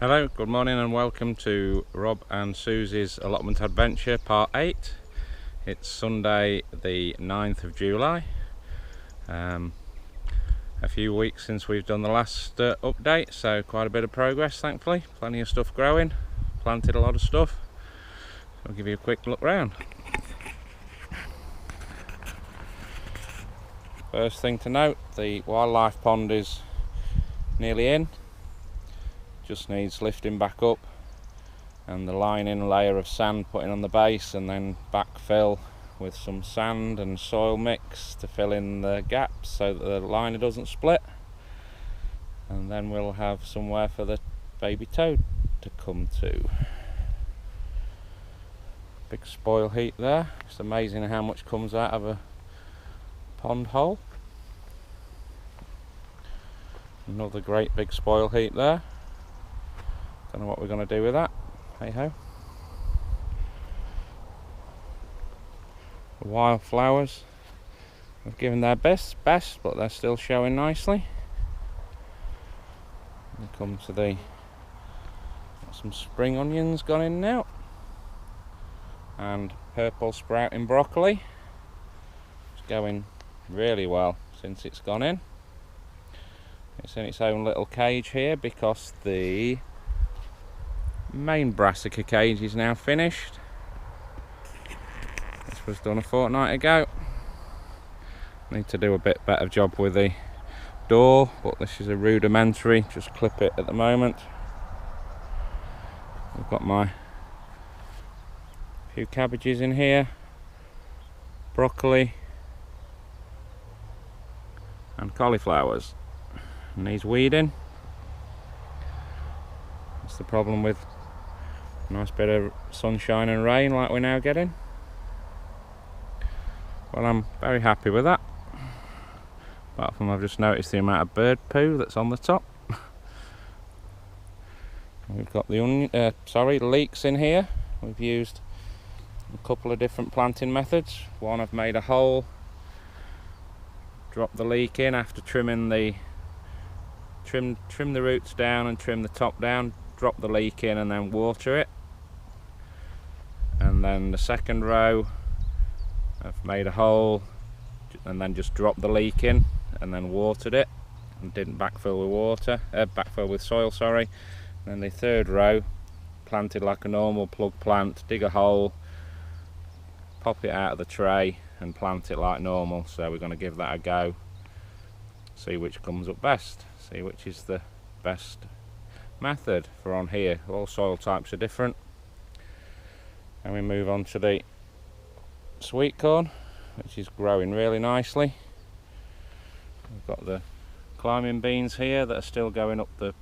Hello, good morning and welcome to Rob and Suzi's allotment adventure part 8. It's Sunday the 9th of July. A few weeks since we've done the last update, so quite a bit of progress thankfully. Plenty of stuff growing, planted a lot of stuff. So I'll give you a quick look round. First thing to note, the wildlife pond is nearly in. Just needs lifting back up and the lining layer of sand putting on the base, and then backfill with some sand and soil mix to fill in the gaps so that the liner doesn't split, and then we'll have somewhere for the baby toad to come to. Big spoil heap there. It's amazing how much comes out of a pond hole. Another great big spoil heap there. Don't know what we're going to do with that. Hey ho. The wildflowers have given their best, but they're still showing nicely. We come to the some spring onions gone in now, and purple sprouting broccoli. It's going really well since it's gone in. It's in its own little cage here because the main Brassica cage is now finished. This was done a fortnight ago. Need to do a bit better job with the door, but this is a rudimentary, just clip it at the moment. I've got my few cabbages in here, broccoli and cauliflowers. Needs weeding. That's the problem with a nice bit of sunshine and rain like we're now getting. Well, I'm very happy with that. Apart from I've just noticed the amount of bird poo that's on the top. We've got the leeks in here. We've used a couple of different planting methods. One, I've made a hole, dropped the leek in after trimming the trim the roots down and trim the top down, drop the leek in and then water it. And then the second row I've made a hole and then just dropped the leek in and then watered it, and didn't backfill with soil, sorry. And then the third row planted like a normal plug plant, dig a hole, pop it out of the tray and plant it like normal. So we're going to give that a go, see which comes up best, see which is the best method for on here. All soil types are different. And we move on to the sweetcorn, which is growing really nicely. We've got the climbing beans here that are still going up the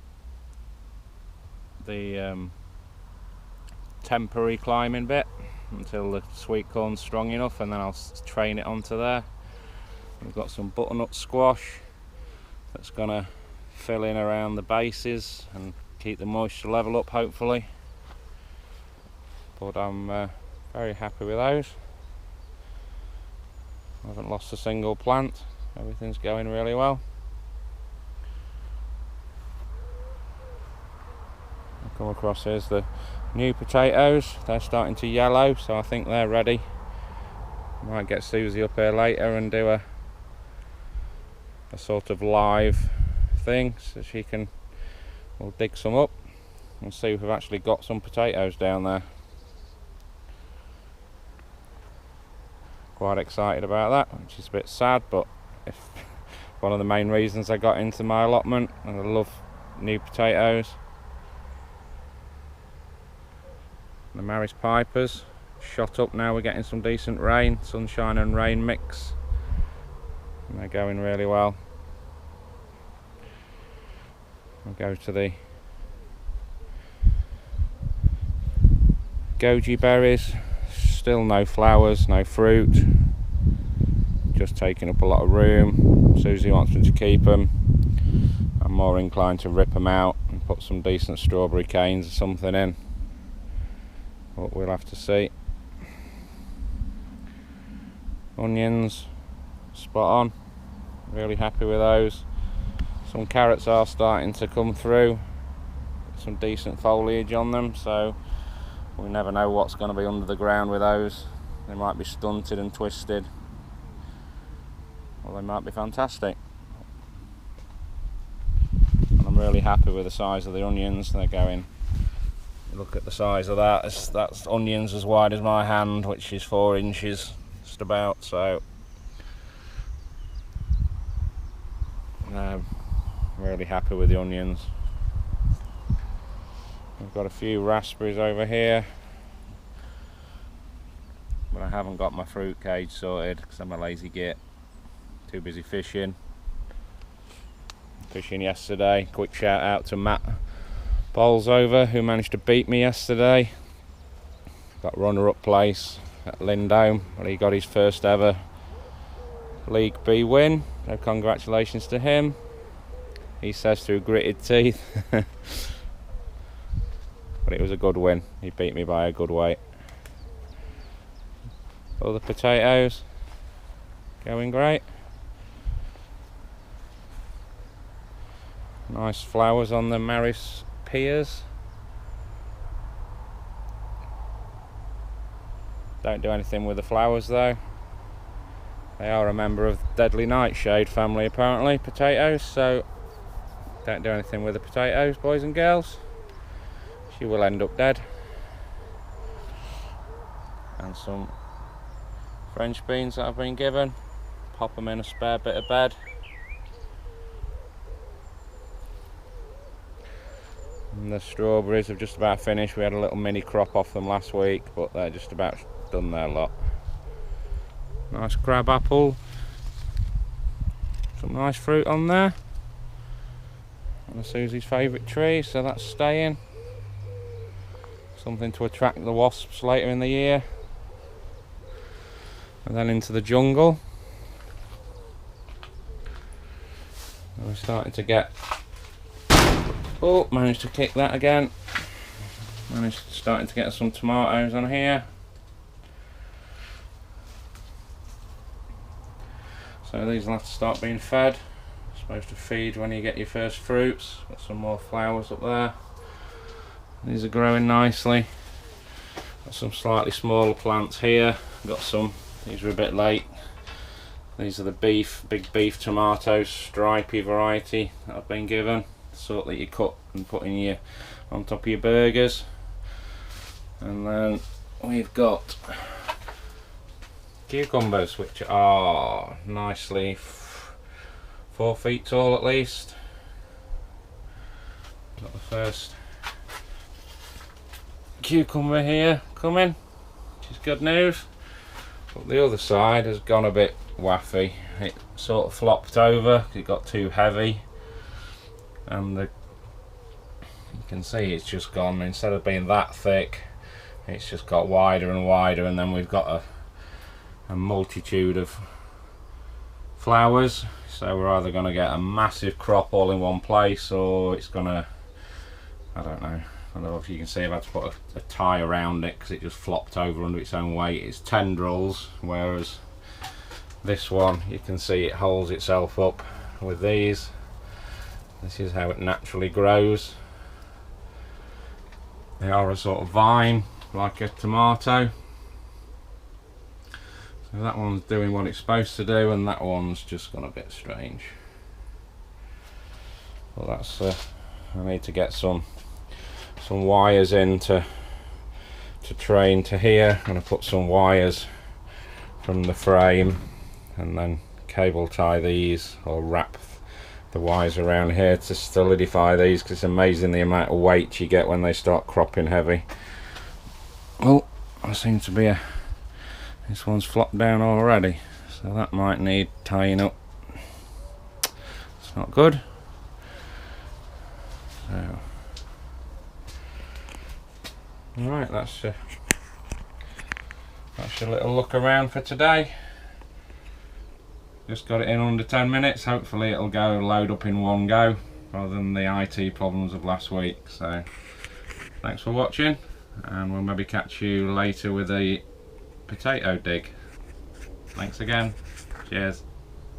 temporary climbing bit until the sweetcorn's strong enough, and then I'll train it onto there. We've got some butternut squash that's gonna fill in around the bases and keep the moisture level up hopefully. But I'm very happy with those. I haven't lost a single plant. Everything's going really well. I come across, here's the new potatoes. They're starting to yellow, so I think they're ready. Might get Suzi up here later and do a sort of live thing so we'll dig some up and see if we've actually got some potatoes down there. Quite excited about that, which is a bit sad, but if one of the main reasons I got into my allotment, and I love new potatoes. The Maris Pipers shot up now. We're getting some decent rain, sunshine and rain mix, and they're going really well. We'll go to the goji berries. Still no flowers, no fruit, just taking up a lot of room. Suzi wants me to keep them. I'm more inclined to rip them out and put some decent strawberry canes or something in, but we'll have to see. Onions, spot on, really happy with those. Some carrots are starting to come through. some decent foliage on them, so we never know what's going to be under the ground with those. They might be stunted and twisted, or they might be fantastic. And I'm really happy with the size of the onions. They're going, look at the size of that, that's onions as wide as my hand, which is 4 inches just about, so really happy with the onions. I've got a few raspberries over here, but I haven't got my fruit cage sorted because I'm a lazy git, too busy fishing yesterday. Quick shout out to Matt Bolsover, who managed to beat me yesterday. Got runner-up place at Lindome, but he got his first ever League B win, so congratulations to him. He says through gritted teeth. But it was a good win. He beat me by a good weight. All the potatoes going great. Nice flowers on the Maris pears. Don't do anything with the flowers though. They are a member of the Deadly Nightshade family apparently, potatoes, so don't do anything with the potatoes, boys and girls. She will end up dead. And some French beans that I've been given. Pop them in a spare bit of bed. And the strawberries have just about finished. We had a little mini crop off them last week, but they're just about done their lot. Nice crab apple. Some nice fruit on there. One of Suzi's favourite trees, so that's staying. Something to attract the wasps later in the year. And then into the jungle. And we're starting to get... Oh, managed to kick that again. Starting to get some tomatoes on here. So these will have to start being fed. Supposed to feed when you get your first fruits. Got some more flowers up there. These are growing nicely. Got some slightly smaller plants here. Got some, these are a bit late. These are the big beef tomatoes, stripy variety that I've been given. The sort that you cut and put in on top of your burgers. And then we've got cucumbers, which are nicely 4 feet tall at least. Got the first cucumber here coming, which is good news. But the other side has gone a bit waffy. It sort of flopped over because it got too heavy, and you can see it's just gone, instead of being that thick, it's just got wider and wider, and then we've got a multitude of flowers. So we're either going to get a massive crop all in one place, or it's going to, I don't know if you can see, I've had to put a tie around it because it just flopped over under its own weight. It's tendrils, whereas this one, you can see it holds itself up with these. This is how it naturally grows. They are a sort of vine, like a tomato. So that one's doing what it's supposed to do, and that one's just gone a bit strange. Well, that's I need to get some wires in to train to here. I'm going to put some wires from the frame and then cable tie these, or wrap the wires around here to solidify these, because it's amazing the amount of weight you get when they start cropping heavy. Oh, I seem to be this one's flopped down already, so that might need tying up. It's not good. So, alright, that's your little look around for today. Just got it in under 10 minutes. Hopefully it'll go load up in one go rather than the IT problems of last week. So thanks for watching, and we'll maybe catch you later with a potato dig. Thanks again. Cheers.